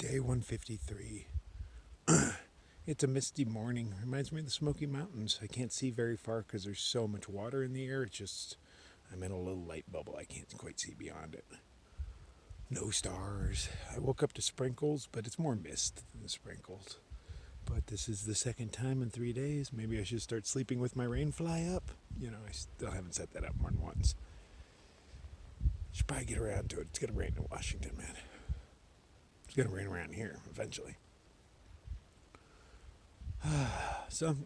Day 153. It's a misty morning. Reminds me of the Smoky Mountains. I can't see very far because there's so much water in the air. It's just, I'm in a little light bubble. I can't quite see beyond it. No stars. I woke up to sprinkles, but it's more mist than sprinkles. But this is the second time in 3 days. Maybe I should start sleeping with my rain fly up. You know, I still haven't set that up more than once. Should probably get around to it. It's going to rain in Washington, man. It's going to rain around here eventually. So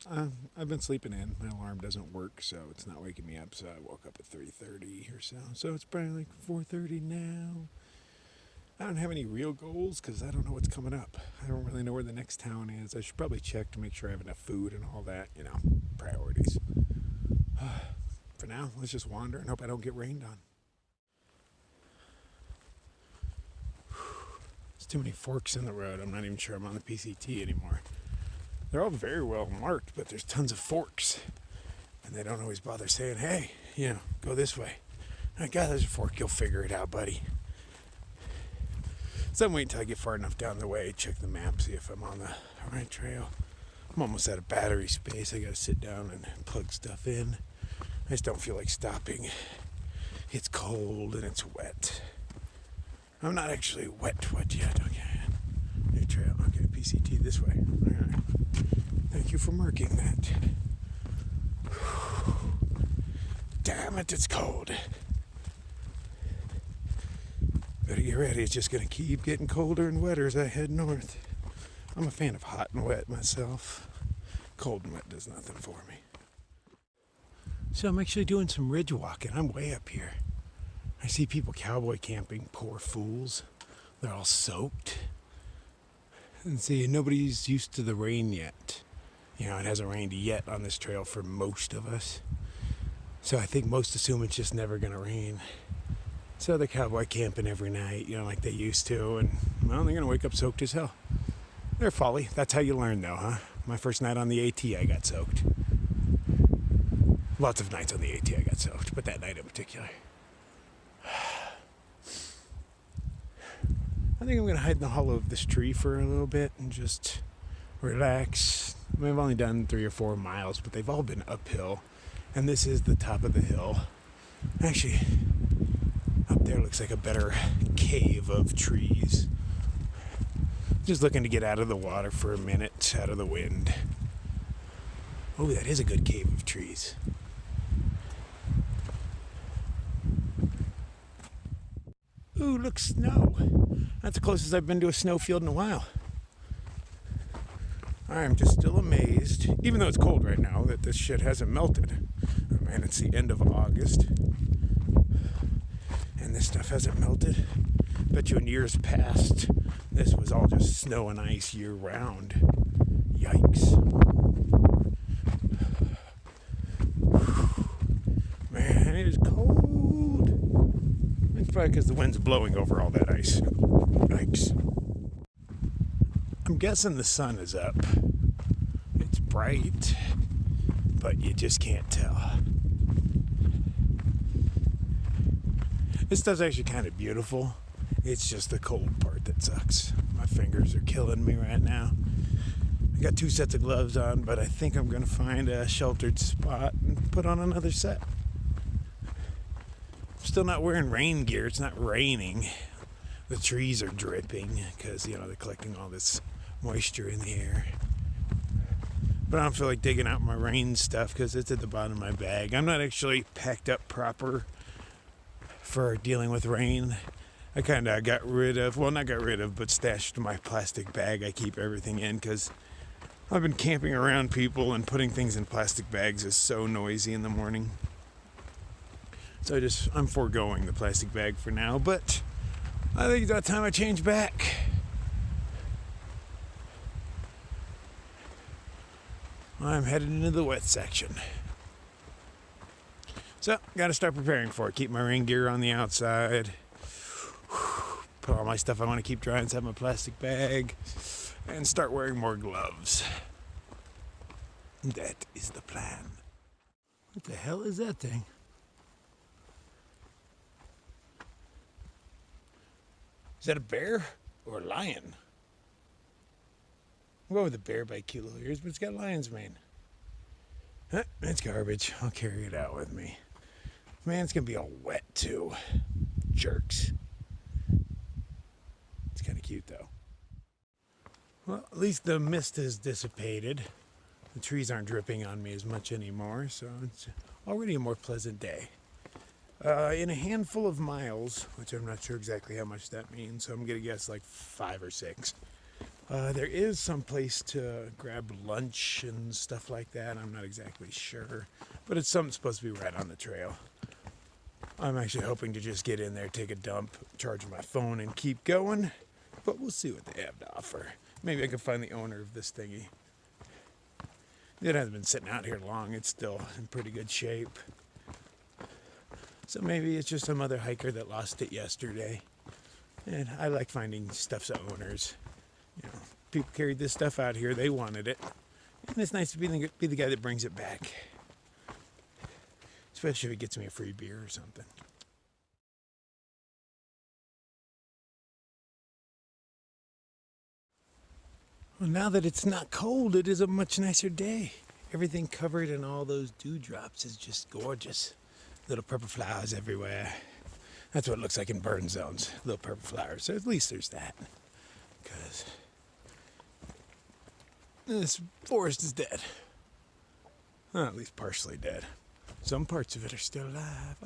I've been sleeping in. My alarm doesn't work, so it's not waking me up. So I woke up at 3:30 or so. So it's probably like 4:30 now. I don't have any real goals because I don't know what's coming up. I don't really know where the next town is. I should probably check to make sure I have enough food and all that. You know, priorities. For now, let's just wander and hope I don't get rained on. There's too many forks in the road. I'm not even sure I'm on the PCT anymore. They're all very well marked, but there's tons of forks. And they don't always bother saying, hey, you know, go this way. Oh, God, there's a fork. You'll figure it out, buddy. So I'm waiting until I get far enough down the way, check the map, see if I'm on the right trail. I'm almost out of battery space. I got to sit down and plug stuff in. I just don't feel like stopping. It's cold and it's wet. I'm not actually wet yet. Okay. New trail. Okay, PCT this way. All right. Thank you for marking that. Damn it, it's cold. Better get ready. It's just going to keep getting colder and wetter as I head north. I'm a fan of hot and wet myself. Cold and wet does nothing for me. So I'm actually doing some ridge walking. I'm way up here. I see people cowboy camping, poor fools. They're all soaked. And see, nobody's used to the rain yet. You know, it hasn't rained yet on this trail for most of us. So I think most assume it's just never going to rain. So they're cowboy camping every night, you know, like they used to. And, well, they're going to wake up soaked as hell. They're folly. That's how you learn, though, huh? My first night on the AT, I got soaked. Lots of nights on the AT, I got soaked, but that night in particular. I think I'm going to hide in the hollow of this tree for a little bit and just relax. I mean, I've only done 3 or 4 miles, but they've all been uphill. And this is the top of the hill. Actually, up there looks like a better cave of trees. Just looking to get out of the water for a minute, out of the wind. Oh, that is a good cave of trees. Ooh, look, snow. That's the closest I've been to a snowfield in a while. I'm just still amazed, even though it's cold right now, that this shit hasn't melted. Oh, man, it's the end of August. And this stuff hasn't melted. Bet you in years past, this was all just snow and ice year round. Yikes. Man, it is cold. It's probably because the wind's blowing over all that ice. Yikes. I'm guessing the sun is up. It's bright, but you just can't tell. This stuff's actually kind of beautiful. It's just the cold part that sucks. My fingers are killing me right now. I got 2 sets of gloves on, but I think I'm going to find a sheltered spot and put on another set. I'm still not wearing rain gear. It's not raining. The trees are dripping because, you know, they're collecting all this moisture in the air. But I don't feel like digging out my rain stuff because it's at the bottom of my bag. I'm not actually packed up proper for dealing with rain. I kind of got rid of, well, not got rid of, but stashed my plastic bag I keep everything in because I've been camping around people and putting things in plastic bags is so noisy in the morning. So I'm foregoing the plastic bag for now, but I think it's about time I change back. I'm headed into the wet section. So, gotta start preparing for it. Keep my rain gear on the outside. Put all my stuff I want to keep dry inside my plastic bag. And start wearing more gloves. That is the plan. What the hell is that thing? Is that a bear or a lion? I'll go with the bear by kilo ears, but it's got lion's mane. Huh, it's garbage. I'll carry it out with me. Man, it's gonna be all wet too. Jerks. It's kind of cute though. Well, at least the mist has dissipated. The trees aren't dripping on me as much anymore, so it's already a more pleasant day. In a handful of miles, which I'm not sure exactly how much that means, so I'm gonna guess like 5 or 6. There is some place to grab lunch and stuff like that. I'm not exactly sure, but it's something supposed to be right on the trail. I'm actually hoping to just get in there, take a dump, charge my phone, and keep going, but we'll see what they have to offer. Maybe I can find the owner of this thingy. It hasn't been sitting out here long. It's still in pretty good shape. So maybe it's just some other hiker that lost it yesterday. And I like finding stuff's owners. You know, people carried this stuff out here. They wanted it. And it's nice to be the guy that brings it back. Especially if it gets me a free beer or something. Well, now that it's not cold, it is a much nicer day. Everything covered in all those dewdrops is just gorgeous. Little purple flowers everywhere. That's what it looks like in burn zones. Little purple flowers. So at least there's that. Because this forest is dead. Well, at least partially dead. Some parts of it are still alive.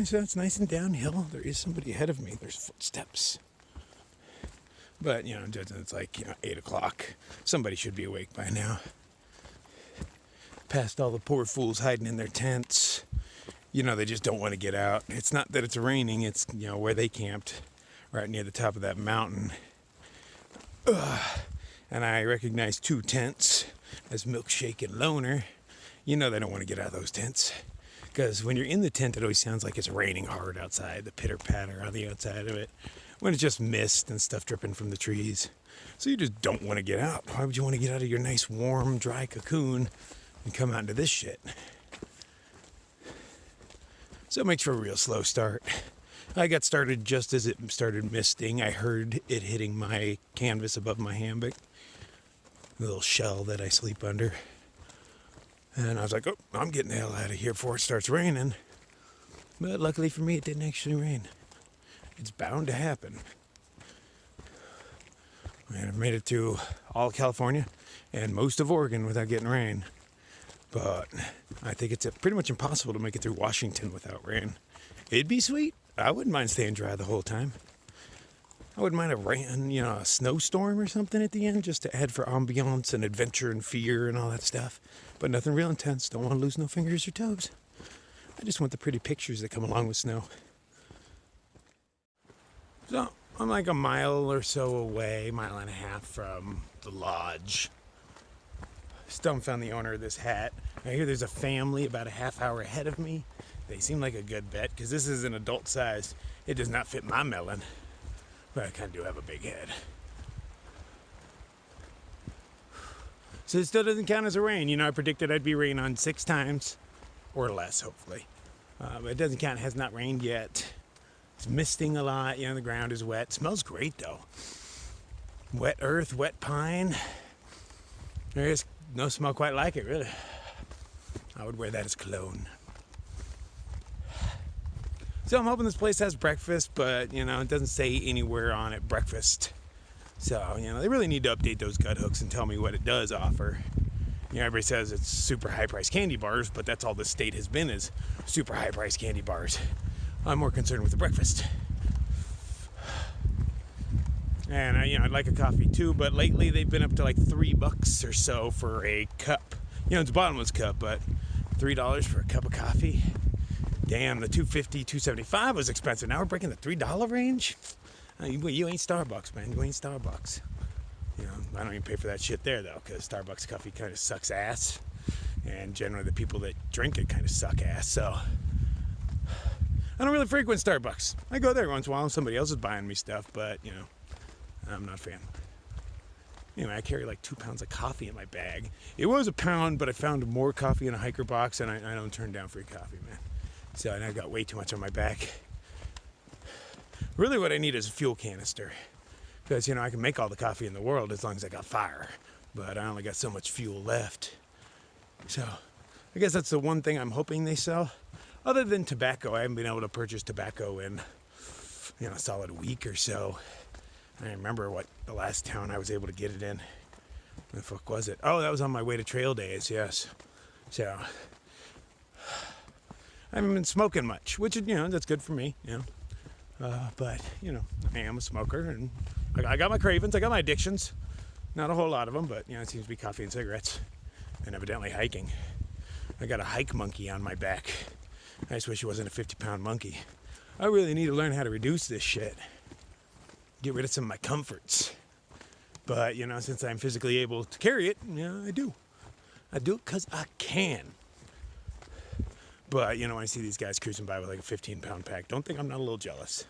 So it's nice and downhill. There is somebody ahead of me. There's footsteps. But, you know, it's like, 8 o'clock. Somebody should be awake by now. Past all the poor fools hiding in their tents. They just don't want to get out. It's not that it's raining. It's, where they camped. Right near the top of that mountain. And I recognize 2 tents as Milkshake and Loner. They don't want to get out of those tents. Because when you're in the tent, it always sounds like it's raining hard outside. The pitter-patter on the outside of it. When it's just mist and stuff dripping from the trees. So you just don't want to get out. Why would you want to get out of your nice, warm, dry cocoon and come out into this shit? So it makes for a real slow start. I got started just as it started misting. I heard it hitting my canvas above my hammock. The little shell that I sleep under. And I was like, oh, I'm getting the hell out of here before it starts raining. But luckily for me, it didn't actually rain. It's bound to happen. And I've made it to all of California and most of Oregon without getting rain. But I think it's pretty much impossible to make it through Washington without rain. It'd be sweet. I wouldn't mind staying dry the whole time. I wouldn't mind a rain, a snowstorm or something at the end just to add for ambiance and adventure and fear and all that stuff. But nothing real intense. Don't want to lose no fingers or toes. I just want the pretty pictures that come along with snow. So I'm like a mile or so away, 1.5 miles from the lodge. Still haven't found the owner of this hat. I hear there's a family about a half hour ahead of me. They seem like a good bet because this is an adult size. It does not fit my melon, but I kind of do have a big head. So it still doesn't count as a rain. I predicted I'd be rain on 6 times or less, hopefully. But it doesn't count. It has not rained yet. It's misting a lot. The ground is wet. It smells great, though. Wet earth, wet pine. There is no smell quite like it, really. I would wear that as cologne. So I'm hoping this place has breakfast, but, it doesn't say anywhere on it breakfast. So, they really need to update those gut hooks and tell me what it does offer. Everybody says it's super high-priced candy bars, but that's all the state has been is super high-priced candy bars. I'm more concerned with the breakfast. And, I'd like a coffee too, but lately they've been up to like $3 or so for a cup. It's a bottomless cup, but $3 for a cup of coffee. Damn, the $2.50, $2.75 was expensive. Now we're breaking the $3 range? You ain't Starbucks, man. You ain't Starbucks. I don't even pay for that shit there, though, because Starbucks coffee kind of sucks ass. And generally the people that drink it kind of suck ass, so I don't really frequent Starbucks. I go there once in a while and somebody else is buying me stuff, but, I'm not a fan. I carry like 2 pounds of coffee in my bag. It was a pound, but I found more coffee in a hiker box, and I don't turn down free coffee, man. So I got way too much on my back. Really what I need is a fuel canister. Because, you know, I can make all the coffee in the world as long as I got fire. But I only got so much fuel left. So I guess that's the one thing I'm hoping they sell. Other than tobacco, I haven't been able to purchase tobacco in, you know, a solid week or so. I remember what the last town I was able to get it in. Where the fuck was it? Oh, that was on my way to trail days, yes. So I haven't been smoking much, which, you know, that's good for me, you know. But, you know, I am a smoker, and I got my cravings, I got my addictions. Not a whole lot of them, but, you know, it seems to be coffee and cigarettes. And evidently hiking. I got a hike monkey on my back. I just wish he wasn't a 50-pound monkey. I really need to learn how to reduce this shit. Get rid of some of my comforts. But, you know, since I'm physically able to carry it, yeah, I do. I do it because I can. But, you know, when I see these guys cruising by with like a 15-pound pack, don't think I'm not a little jealous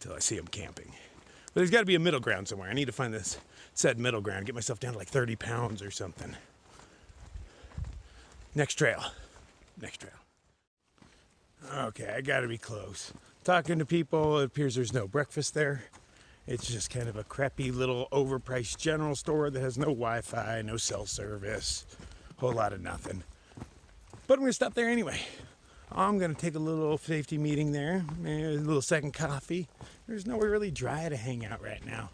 until I see them camping. But there's got to be a middle ground somewhere. I need to find this said middle ground, get myself down to like 30 pounds or something. Next trail. Next trail. Okay, I gotta be close. Talking to people, it appears there's no breakfast there. It's just kind of a crappy little overpriced general store that has no Wi-Fi, no cell service, whole lot of nothing. But I'm gonna stop there anyway. I'm gonna take a little safety meeting there, maybe a little second coffee. There's nowhere really dry to hang out right now.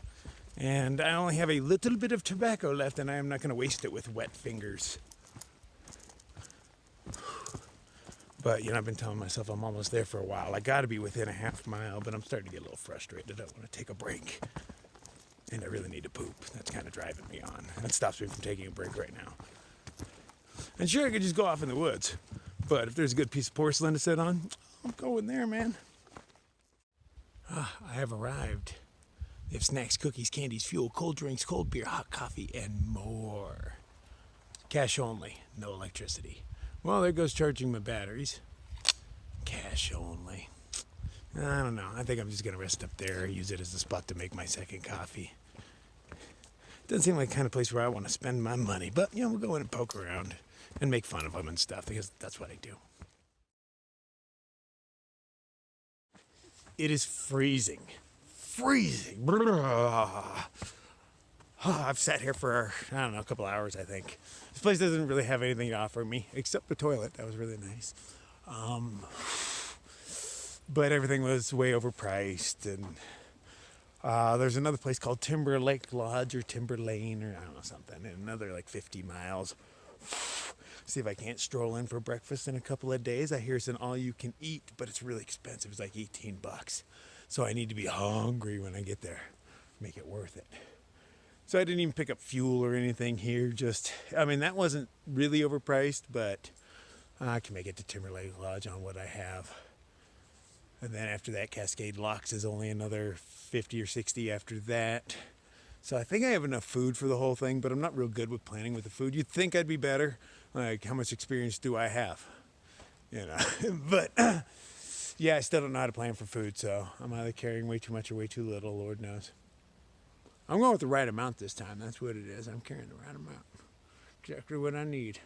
And I only have a little bit of tobacco left, and I am not gonna waste it with wet fingers. But, you know, I've been telling myself I'm almost there for a while. I got to be within a half mile, but I'm starting to get a little frustrated. I want to take a break. And I really need to poop. That's kind of driving me on. That stops me from taking a break right now. And sure, I could just go off in the woods. But if there's a good piece of porcelain to sit on, I'm going there, man. I have arrived. They have snacks, cookies, candies, fuel, cold drinks, cold beer, hot coffee, and more. Cash only, no electricity. Well, there goes charging my batteries. Cash only. I don't know. I think I'm just going to rest up there, use it as a spot to make my second coffee. Doesn't seem like the kind of place where I want to spend my money, but, you know, we'll go in and poke around and make fun of them and stuff, because that's what I do. It is freezing. Freezing. I've sat here for, I don't know, a couple hours, I think. This place doesn't really have anything to offer me, except the toilet. That was really nice. But everything was way overpriced. And there's another place called Timber Lake Lodge or Timber Lane or I don't know, something. And another like 50 miles. See if I can't stroll in for breakfast in a couple of days. I hear it's an all-you-can-eat, but it's really expensive. It's like $18. So I need to be hungry when I get there. Make it worth it. So I didn't even pick up fuel or anything here. Just, I mean, that wasn't really overpriced, but I can make it to Timber Lake Lodge on what I have. And then after that, Cascade Locks is only another 50 or 60 after that. So I think I have enough food for the whole thing, but I'm not real good with planning with the food. You'd think I'd be better. Like, how much experience do I have? You know, but yeah, I still don't know how to plan for food. So I'm either carrying way too much or way too little, Lord knows. I'm going with the right amount this time. That's what it is. I'm carrying the right amount. Exactly what I need.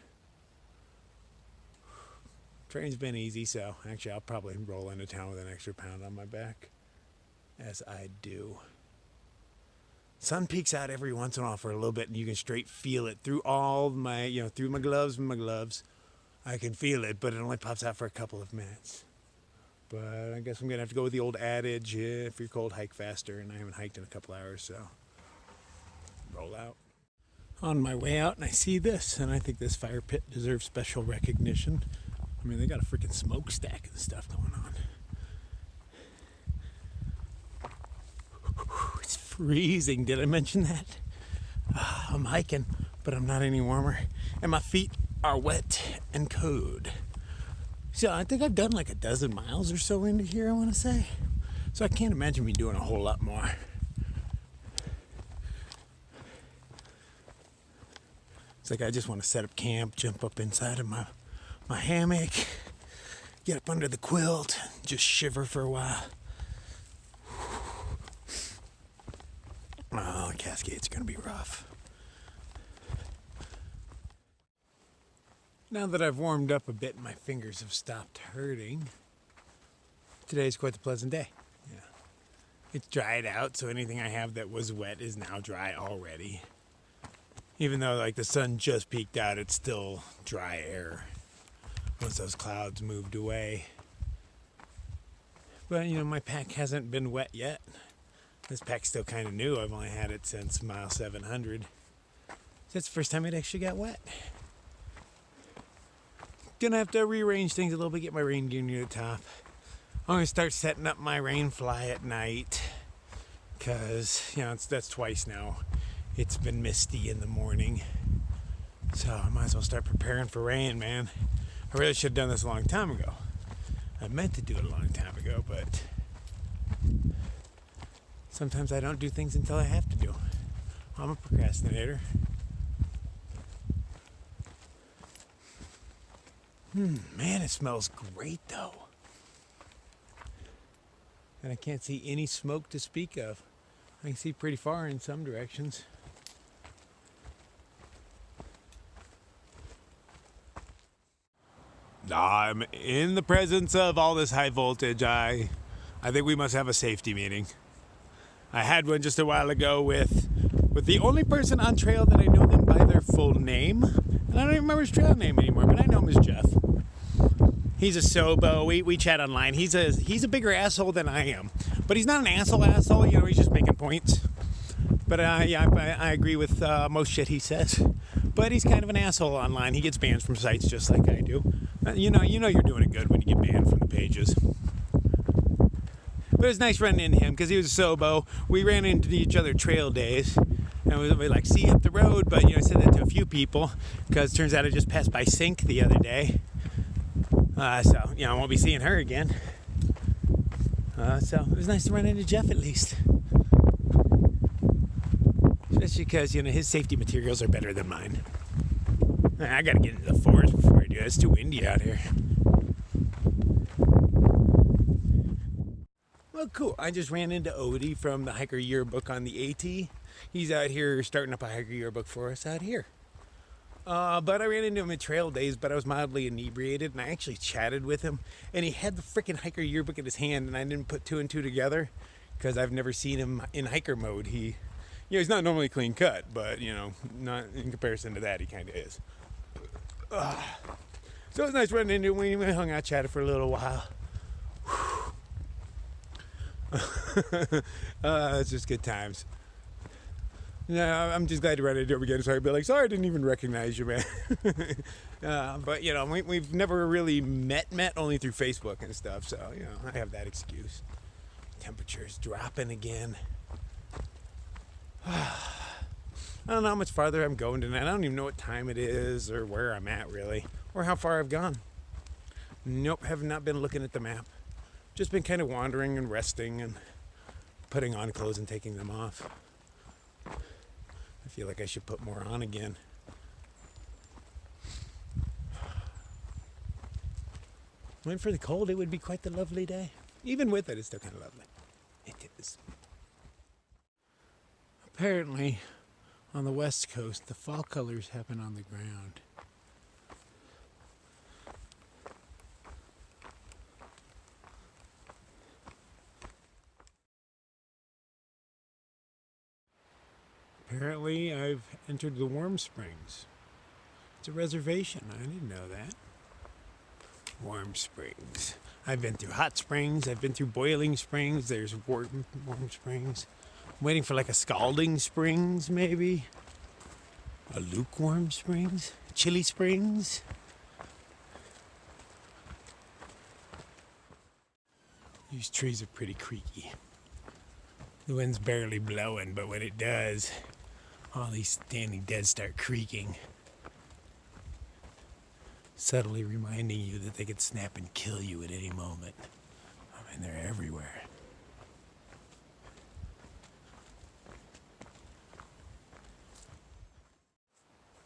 Train's been easy, so actually I'll probably roll into town with an extra pound on my back. As I do. Sun peeks out every once in a while for a little bit, and you can straight feel it through all my, you know, through my gloves and my gloves. I can feel it, but it only pops out for a couple of minutes. But I guess I'm going to have to go with the old adage, if you're cold, hike faster, and I haven't hiked in a couple hours, so roll out. On my way out, and I see this, and I think this fire pit deserves special recognition. I mean, they got a freaking smokestack and stuff going on. It's freezing. Did I mention that? I'm hiking, but I'm not any warmer, and my feet are wet and cold. So I think I've done like a dozen miles or so into here, I want to say. So I can't imagine me doing a whole lot more. It's like I just want to set up camp, jump up inside of my hammock, get up under the quilt, just shiver for a while. Oh, the Cascade's going to be rough. Now that I've warmed up a bit and my fingers have stopped hurting, today's quite a pleasant day. Yeah. It's dried out, so anything I have that was wet is now dry already. Even though like the sun just peeked out, it's still dry air once those clouds moved away. But you know, my pack hasn't been wet yet. This pack's still kind of new. I've only had it since mile 700. That's the first time it actually got wet. Gonna have to rearrange things a little bit, get my rain gear near the top. I'm gonna start setting up my rain fly at night, because you know that's twice now. It's been misty in the morning, so I might as well start preparing for rain, man. I really should have done this a long time ago. I meant to do it a long time ago, but sometimes I don't do things until I have to do. I'm a procrastinator. Man, it smells great though. And I can't see any smoke to speak of. I can see pretty far in some directions. I'm in the presence of all this high voltage. I think we must have a safety meeting. I had one just a while ago with the only person on trail that I know them by their full name. And I don't even remember his trail name anymore, but I know him as Jeff. He's a Sobo. We chat online. He's a bigger asshole than I am. But he's not an asshole, you know, he's just making points. But yeah, I agree with most shit he says. But he's kind of an asshole online. He gets banned from sites just like I do. You know you're doing it good when you get banned from the pages. But it was nice running into him because he was a Sobo. We ran into each other trail days. And we like, see you up the road. But, you know, I said that to a few people because it turns out I just passed by Sink the other day. So, you know, I won't be seeing her again. So it was nice to run into Jeff at least. Especially because, you know, his safety materials are better than mine. I gotta get into the forest before I do it. It's too windy out here. Well, cool. I just ran into Odie from the Hiker Yearbook on the AT. He's out here starting up a Hiker Yearbook for us out here. But I ran into him at trail days, but I was mildly inebriated, and I actually chatted with him, and he had the freaking Hiker Yearbook in his hand, and I didn't put two and two together, because I've never seen him in hiker mode. He's not normally clean cut, but, you know, not in comparison to that, he kind of is. So it was nice running into him. We hung out, chatted for a little while. It's just good times. Yeah, I'm just glad to run into him again. Sorry, but like, sorry, I didn't even recognize you, man. But you know, we've never really met only through Facebook and stuff. So you know, I have that excuse. Temperature's dropping again. I don't know how much farther I'm going tonight. I don't even know what time it is or where I'm at really, or how far I've gone. Nope, have not been looking at the map. Just been kind of wandering and resting and putting on clothes and taking them off. I feel like I should put more on again. Went for the cold, it would be quite the lovely day. Even with it, it's still kind of lovely. It is. Apparently, on the west coast, the fall colors happen on the ground. Apparently, I've entered the Warm Springs. It's a reservation. I didn't know that. Warm Springs. I've been through hot springs. I've been through boiling springs. There's warm springs. I'm waiting for like a scalding springs, maybe. A lukewarm springs. Chilly springs. These trees are pretty creaky. The wind's barely blowing, but when it does, all these standing dead start creaking, subtly reminding you that they could snap and kill you at any moment. I mean, they're everywhere.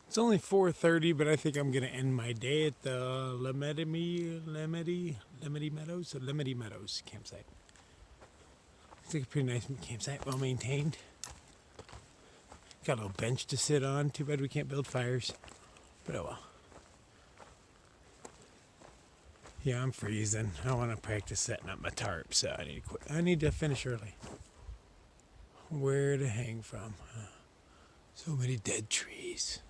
It's only 4:30, but I think I'm going to end my day at the Lemedy Meadows campsite. It's like a pretty nice campsite, well maintained. Got a little bench to sit on. Too bad we can't build fires, but oh well. Yeah, I'm freezing. I want to practice setting up my tarp, so I need to quit. I need to finish early. where to hang from. So many dead trees.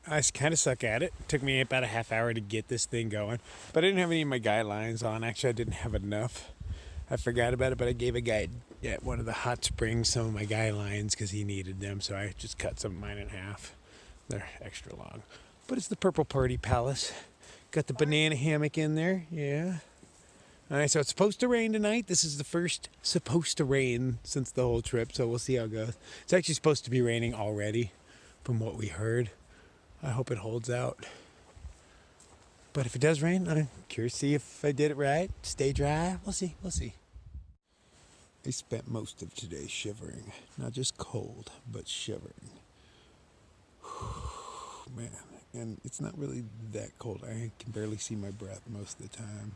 I kind of suck at it. It took me about a half hour to get this thing going, but I didn't have any of my guy lines on. Actually, I didn't have enough. I forgot about it, but I gave a guy at one of the hot springs some of my guy lines because he needed them, so I just cut some of mine in half. They're extra long. But it's the Purple Party Palace. Got the banana hammock in there, yeah. All right, so it's supposed to rain tonight. This is the first supposed to rain since the whole trip, so we'll see how it goes. It's actually supposed to be raining already from what we heard. I hope it holds out. But if it does rain, I'm curious to see if I did it right. Stay dry. We'll see. We'll see. I spent most of today shivering. Not just cold, but shivering. Man, and it's not really that cold. I can barely see my breath most of the time.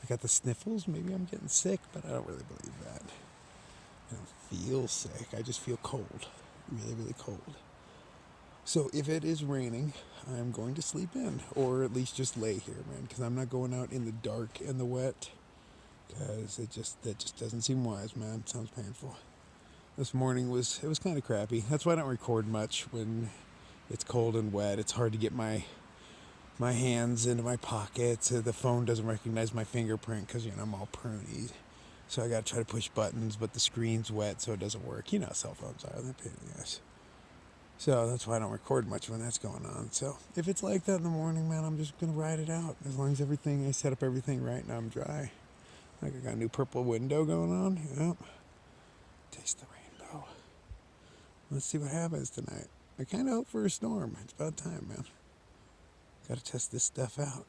I got the sniffles. Maybe I'm getting sick, but I don't really believe that. I don't feel sick. I just feel cold. Really, really cold. So if it is raining, I'm going to sleep in, or at least just lay here, man, because I'm not going out in the dark and the wet, because that just doesn't seem wise, man. It sounds painful. This morning was kind of crappy. That's why I don't record much when it's cold and wet. It's hard to get my hands into my pockets. The phone doesn't recognize my fingerprint because, I'm all pruny. So I got to try to push buttons, but the screen's wet, so it doesn't work. You know how cell phones are. They're pain in the ass. So that's why I don't record much when that's going on. So if it's like that in the morning, man, I'm just going to ride it out. As long as I set up everything right and I'm dry. Like I got a new purple window going on. Yep. Taste the rainbow. Let's see what happens tonight. I kind of hope for a storm. It's about time, man. Got to test this stuff out.